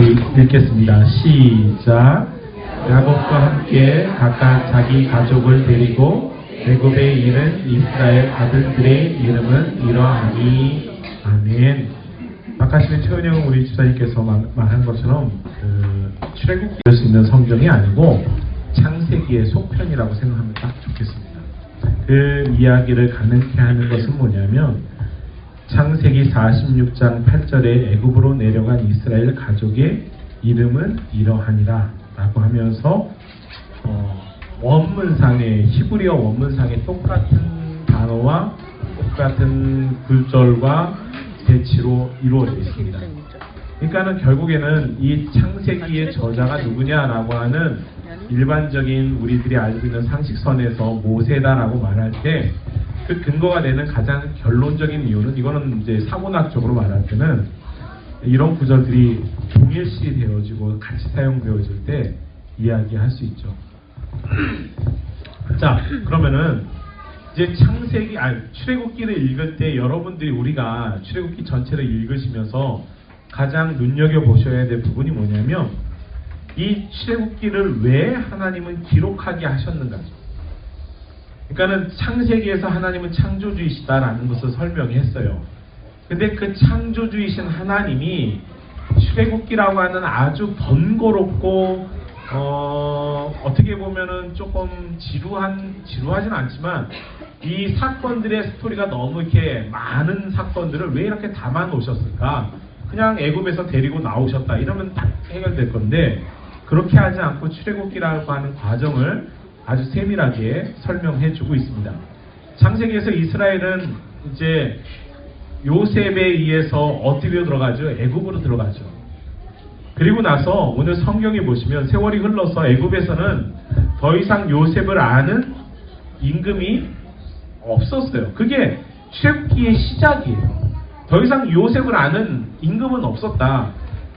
읽겠습니다. 시작. 야곱과 함께 각각 자기 가족을 데리고 애굽에 이른 이스라엘 아들들의 이름은 이러하니. 아멘. 아까 전에 최은영 우리 집사님께서 말한 것처럼 출애굽기를 볼 수 있는 성경이 아니고 창세기의 속편이라고 생각하면 딱 좋겠습니다. 그 이야기를 가능케 하는 것은 뭐냐면 창세기 46장 8절에 애굽으로 내려간 이스라엘 가족의 이름은 이러하니라 라고 하면서 원문상에 히브리어 원문상에 똑같은 단어와 똑같은 글절과 배치로 이루어져 있습니다. 그러니까는 결국에는 이 창세기의 저자가 누구냐라고 하는 일반적인 우리들이 알고 있는 상식선에서 모세다라고 말할 때 그 근거가 되는 가장 결론적인 이유는 이거는 이제 사고학적으로 말할 때는 이런 구절들이 동일시 되어지고 같이 사용되어질 때 이야기할 수 있죠. 자, 그러면은 이제 출애굽기를 읽을 때 여러분들이 우리가 출애굽기 전체를 읽으시면서 가장 눈여겨보셔야 될 부분이 뭐냐면 이 출애굽기를 왜 하나님은 기록하게 하셨는가죠. 그러니까는 창세기에서 하나님은 창조주이시다라는 것을 설명했어요. 근데 그 창조주이신 하나님이 출애굽기라고 하는 아주 번거롭고 어떻게 보면은 조금 지루하진 않지만 이 사건들의 스토리가 너무 이렇게 많은 사건들을 왜 이렇게 담아 놓으셨을까? 그냥 애굽에서 데리고 나오셨다 이러면 딱 해결될 건데 그렇게 하지 않고 출애굽기라고 하는 과정을 아주 세밀하게 설명해 주고 있습니다. 창세기에서 이스라엘은 이제 요셉에 의해서 어디로 들어가죠? 애굽으로 들어가죠. 그리고 나서 오늘 성경에 보시면 세월이 흘러서 애굽에서는 더 이상 요셉을 아는 임금이 없었어요. 그게 출애굽기의 시작이에요. 더 이상 요셉을 아는 임금은 없었다.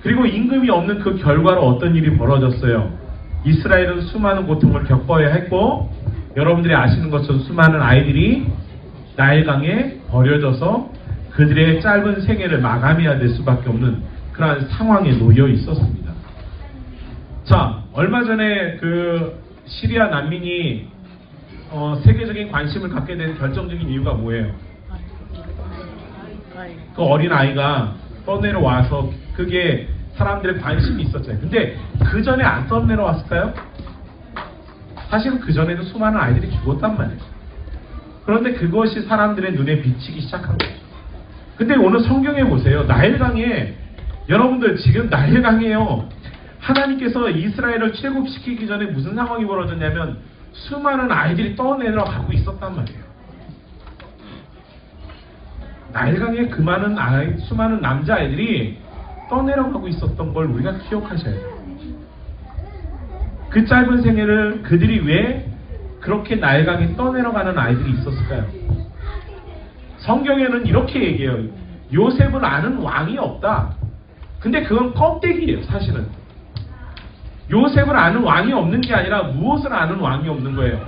그리고 임금이 없는 그 결과로 어떤 일이 벌어졌어요. 이스라엘은 수많은 고통을 겪어야 했고 여러분들이 아시는 것처럼 수많은 아이들이 나일강에 버려져서 그들의 짧은 생애를 마감해야 될 수밖에 없는 그러한 상황에 놓여 있었습니다. 자, 얼마 전에 그 시리아 난민이 세계적인 관심을 갖게 된 결정적인 이유가 뭐예요? 그 어린 아이가 떠내려와서 그게 사람들의 관심이 있었잖아요. 근데 그 전에 안 떠내려왔을까요? 사실은 그 전에도 수많은 아이들이 죽었단 말이에요. 그런데 그것이 사람들의 눈에 비치기 시작한 거죠. 근데 오늘 성경에 보세요. 나일강에 여러분들 지금 나일강에요. 하나님께서 이스라엘을 출애굽시키기 전에 무슨 상황이 벌어졌냐면 수많은 아이들이 떠내려가고 있었단 말이에요. 나일강에 그 많은 수많은 남자아이들이 떠내려가고 있었던 걸 우리가 기억하셔야 돼요. 그 짧은 생애를 그들이 왜 그렇게 나일강에 떠내려가는 아이들이 있었을까요? 성경에는 이렇게 얘기해요. 요셉을 아는 왕이 없다. 근데 그건 껍데기예요. 사실은 요셉을 아는 왕이 없는 게 아니라 무엇을 아는 왕이 없는 거예요?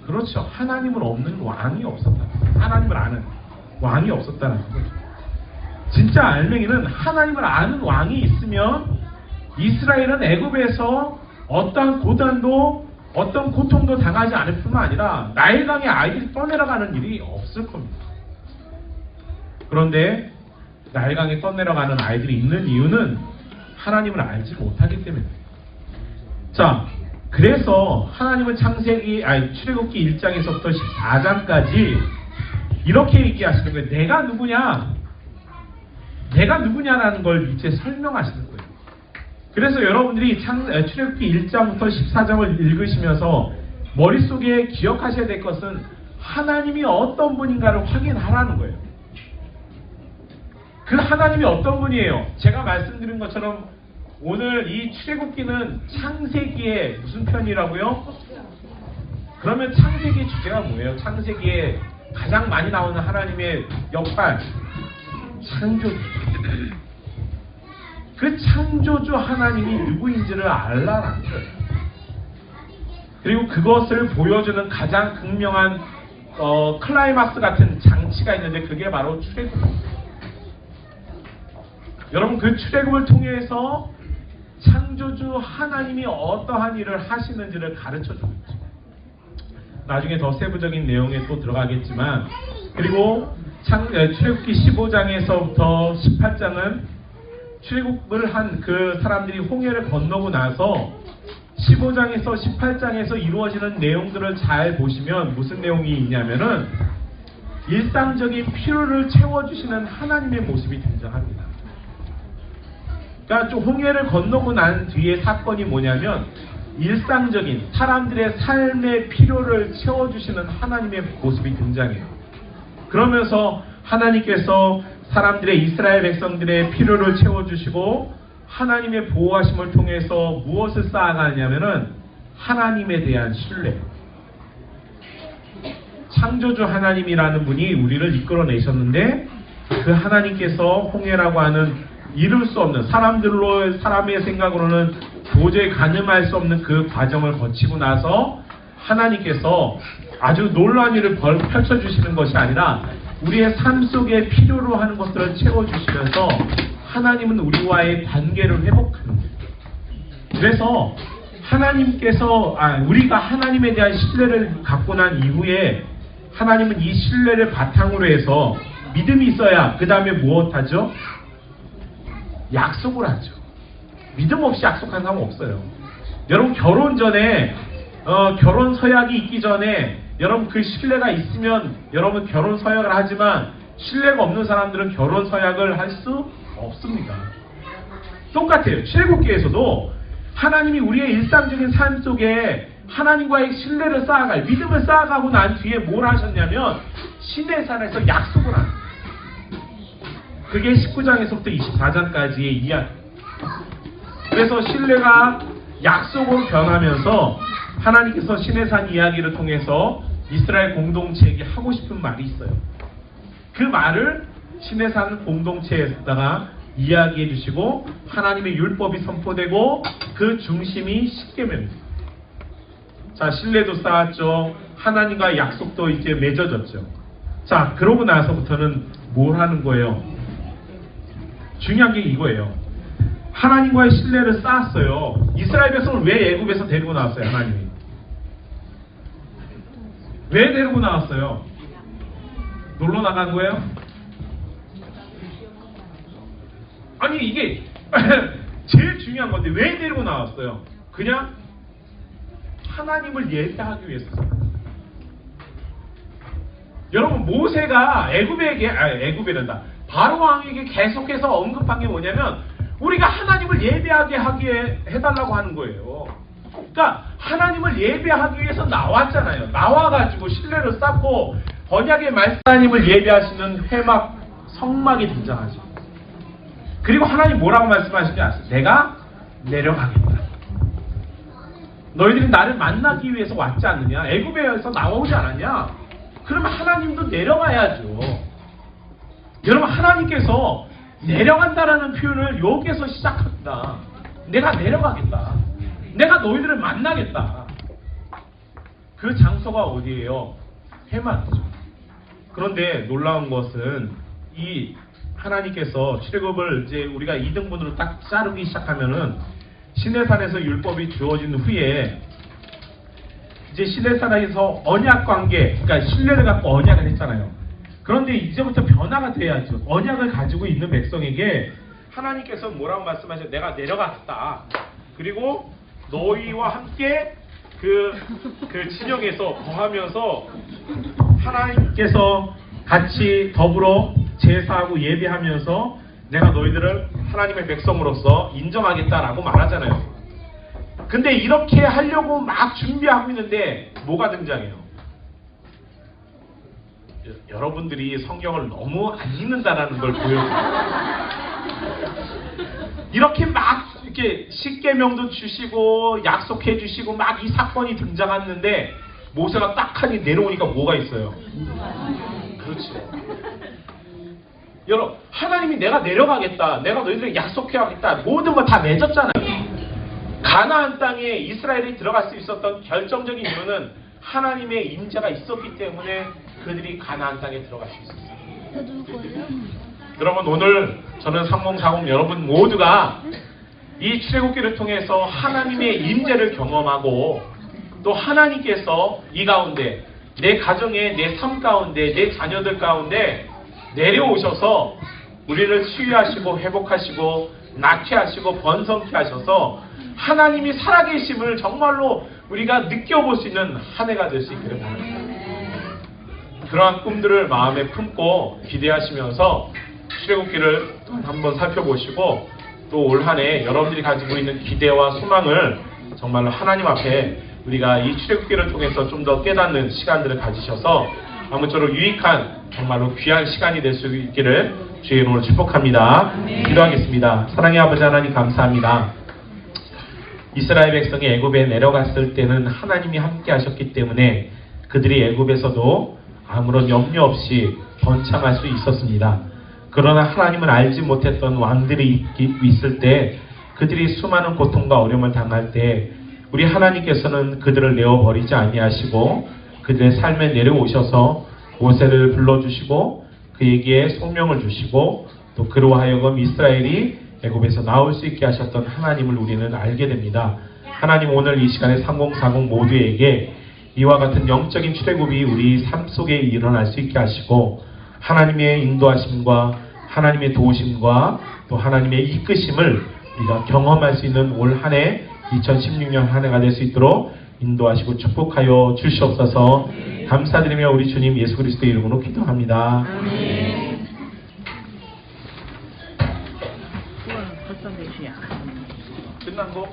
그렇죠. 하나님을 없는 왕이 없었다. 하나님을 아는 왕이 없었다는 거죠. 진짜 알맹이는 하나님을 아는 왕이 있으면 이스라엘은 애굽에서 어떤 고단도 어떤 고통도 당하지 않을 뿐만 아니라 나일강에 아이들이 떠내려가는 일이 없을 겁니다. 그런데 나일강에 떠내려가는 아이들이 있는 이유는 하나님을 알지 못하기 때문입니다. 자, 그래서 하나님은 출애굽기 1장에서부터 14장까지 이렇게 얘기하시는 거예요. 내가 누구냐? 내가 누구냐라는 걸 밑에 설명하시는 거예요. 그래서 여러분들이 출애굽기 1장부터 14장을 읽으시면서 머릿속에 기억하셔야 될 것은 하나님이 어떤 분인가를 확인하라는 거예요. 그 하나님이 어떤 분이에요? 제가 말씀드린 것처럼 오늘 이 출애굽기는 창세기의 무슨 편이라고요? 그러면 창세기의 주제가 뭐예요? 창세기에 가장 많이 나오는 하나님의 역할, 창조주. 그 창조주 하나님이 누구인지를 알라라는 거예요. 그리고 그것을 보여주는 가장 극명한 클라이막스 같은 장치가 있는데 그게 바로 출애굽입니다. 여러분 그 출애굽을 통해서 창조주 하나님이 어떠한 일을 하시는지를 가르쳐 주고 있죠. 나중에 더 세부적인 내용에 또 들어가겠지만, 그리고 출애굽기 15장에서부터 18장은 출애굽을 한 그 사람들이 홍해를 건너고 나서 15장에서 18장에서 이루어지는 내용들을 잘 보시면 무슨 내용이 있냐면은 일상적인 필요를 채워주시는 하나님의 모습이 등장합니다. 그러니까 좀 홍해를 건너고 난 뒤에 사건이 뭐냐면 일상적인 사람들의 삶의 필요를 채워주시는 하나님의 모습이 등장해요. 그러면서 하나님께서 사람들의 이스라엘 백성들의 필요를 채워주시고 하나님의 보호하심을 통해서 무엇을 쌓아가냐면은 하나님에 대한 신뢰. 창조주 하나님이라는 분이 우리를 이끌어내셨는데 그 하나님께서 홍해라고 하는 이룰 수 없는 사람의 생각으로는 도저히 가늠할 수 없는 그 과정을 거치고 나서 하나님께서 아주 놀라운 일을 펼쳐주시는 것이 아니라 우리의 삶 속에 필요로 하는 것들을 채워주시면서 하나님은 우리와의 관계를 회복하는 거예요. 그래서 하나님께서 우리가 하나님에 대한 신뢰를 갖고 난 이후에 하나님은 이 신뢰를 바탕으로 해서 믿음이 있어야 그 다음에 무엇하죠? 약속을 하죠. 믿음 없이 약속한 사람 없어요. 여러분 결혼 전에 결혼 서약이 있기 전에 여러분 그 신뢰가 있으면 여러분 결혼 서약을 하지만 신뢰가 없는 사람들은 결혼 서약을 할 수 없습니다. 똑같아요. 출애굽기에서도 하나님이 우리의 일상적인 삶 속에 하나님과의 신뢰를 쌓아갈 믿음을 쌓아가고 난 뒤에 뭘 하셨냐면 시내산에서 약속을 합니다. 그게 19장에서부터 24장까지의 이야기. 그래서 신뢰가 약속으로 변하면서 하나님께서 시내산 이야기를 통해서 이스라엘 공동체에게 하고 싶은 말이 있어요. 그 말을 시내산 공동체에다가 이야기해 주시고 하나님의 율법이 선포되고 그 중심이 십계명입니다. 자, 신뢰도 쌓았죠. 하나님과 약속도 이제 맺어졌죠. 자, 그러고 나서부터는 뭘 하는 거예요? 중요한 게 이거예요. 하나님과의 신뢰를 쌓았어요. 이스라엘 백성을 왜 애굽에서 데리고 나왔어요? 하나님이 왜 데리고 나왔어요? 놀러 나간 거예요? 아니 이게 제일 중요한 건데 왜 데리고 나왔어요? 그냥 하나님을 예배하기 위해서. 여러분 모세가 애굽에란다. 바로 왕에게 계속해서 언급한 게 뭐냐면 우리가 하나님을 예배하게 하게 해달라고 하는 거예요. 그러니까 하나님을 예배하기 위해서 나왔잖아요. 나와가지고 신뢰를 쌓고 언약의 말씀 하나님을 예배하시는 회막 성막이 등장하죠. 그리고 하나님 뭐라고 말씀하시는지 아세요? 내가 내려가겠다. 너희들이 나를 만나기 위해서 왔지 않느냐? 애굽에서 나오지 않았냐? 그러면 하나님도 내려가야죠. 여러분 하나님께서 내려간다라는 표현을 여기에서 시작합니다. 내가 내려가겠다. 내가 너희들을 만나겠다. 그 장소가 어디예요? 회막이죠. 그런데 놀라운 것은 이 하나님께서 출애굽을 이제 우리가 2등분으로 딱 자르기 시작하면은 시내산에서 율법이 주어진 후에 이제 시내산에서 언약 관계, 그러니까 신뢰를 갖고 언약을 했잖아요. 그런데 이제부터 변화가 돼야죠. 언약을 가지고 있는 백성에게 하나님께서 뭐라고 말씀하셨어요? 내가 내려갔다. 그리고 너희와 함께 그 진영에서 거하면서 하나님께서 같이 더불어 제사하고 예배하면서 내가 너희들을 하나님의 백성으로서 인정하겠다라고 말하잖아요. 근데 이렇게 하려고 막 준비하고 있는데 뭐가 등장해요? 여러분들이 성경을 너무 안 읽는다라는 걸 보여줘요. 이렇게 막 이렇게 십계명도 주시고 약속해 주시고 막 이 사건이 등장했는데 모세가 딱 하니 내려오니까 뭐가 있어요? 그렇죠. 여러분 하나님이 내가 내려가겠다. 내가 너희들에게 약속해야겠다. 모든 거 다 맺었잖아요. 가나안 땅에 이스라엘이 들어갈 수 있었던 결정적인 이유는 하나님의 임재가 있었기 때문에 그들이 가나안 땅에 들어갈 수 있었어요. 여러분 오늘 저는 3040 여러분 모두가 이 출애굽기를 통해서 하나님의 임재를 경험하고 또 하나님께서 이 가운데 내 가정에 내 삶 가운데 내 자녀들 가운데 내려오셔서 우리를 치유하시고 회복하시고 낫게 하시고 번성케 하셔서 하나님이 살아계심을 정말로 우리가 느껴볼 수 있는 한 해가 될 수 있기를 바랍니다. 그러한 꿈들을 마음에 품고 기대하시면서 출애굽기를 한번 살펴보시고 또 올 한 해 여러분들이 가지고 있는 기대와 소망을 정말로 하나님 앞에 우리가 이 출애굽기를 통해서 좀 더 깨닫는 시간들을 가지셔서 아무쪼록 유익한 정말로 귀한 시간이 될 수 있기를 주의 이름으로 축복합니다. 기도하겠습니다. 사랑의 아버지 하나님 감사합니다. 이스라엘 백성이 애굽에 내려갔을 때는 하나님이 함께 하셨기 때문에 그들이 애굽에서도 아무런 염려 없이 번창할 수 있었습니다. 그러나 하나님은 알지 못했던 왕들이 있을 때 그들이 수많은 고통과 어려움을 당할 때 우리 하나님께서는 그들을 내어버리지 아니하시고 그들의 삶에 내려오셔서 모세를 불러주시고 그에게 소명을 주시고 또 그로 하여금 이스라엘이 애굽에서 나올 수 있게 하셨던 하나님을 우리는 알게 됩니다. 하나님 오늘 이 시간에 3040 모두에게 이와 같은 영적인 출애굽이 우리 삶 속에 일어날 수 있게 하시고 하나님의 인도하심과 하나님의 도우심과 또 하나님의 이끄심을 우리가 경험할 수 있는 올 한 해 2016년 한 해가 될 수 있도록 인도하시고 축복하여 주시옵소서. 감사드리며 우리 주님 예수 그리스도의 이름으로 기도합니다. 아멘. 벌써 몇 시야? 끝난 거?